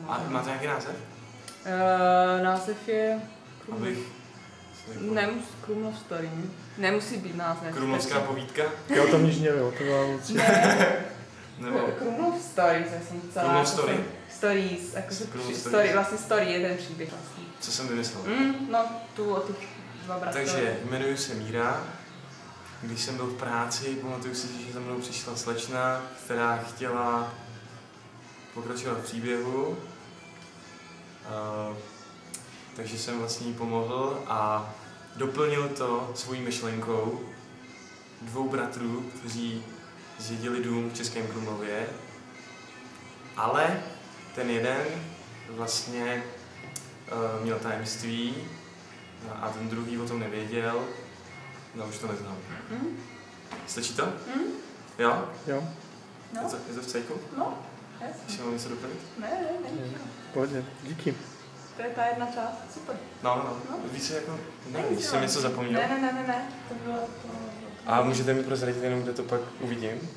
A máte nějaký název? Název je... Abych... Krumlov Story. Nemusí být název. Krumlovská povídka? Já o tom nič nevím, to mám moc. Nebo... Krumlov Stories, já jsem celá... Krumlov Story? Stories, story, vlastně story je ten příběh vlastně. Co jsem vymyslel? No, tu o těch dva bratry. Takže jmenuji se Míra. Když jsem byl v práci, pamatuju si, že za mnou přišla slečna, která chtěla pokračovat v příběhu. Takže jsem vlastně jí pomohl a doplnil to svojí myšlenkou dvou bratrů, kteří zdědili dům v Českém Krumlově. Ale ten jeden vlastně měl tajemství a ten druhý o tom nevěděl. No, už to neznám. Stačí to? Jo? Jo. No. Je to v cejku? No, jasně. Ještě mám něco doplnit? Ne. Pohodě, díky. To je ta jedna část, super. No. Víš jako, nevím, jsem něco zapomněl. Ne, to bylo to. A můžete mi prozradit jenom, kde to pak uvidím?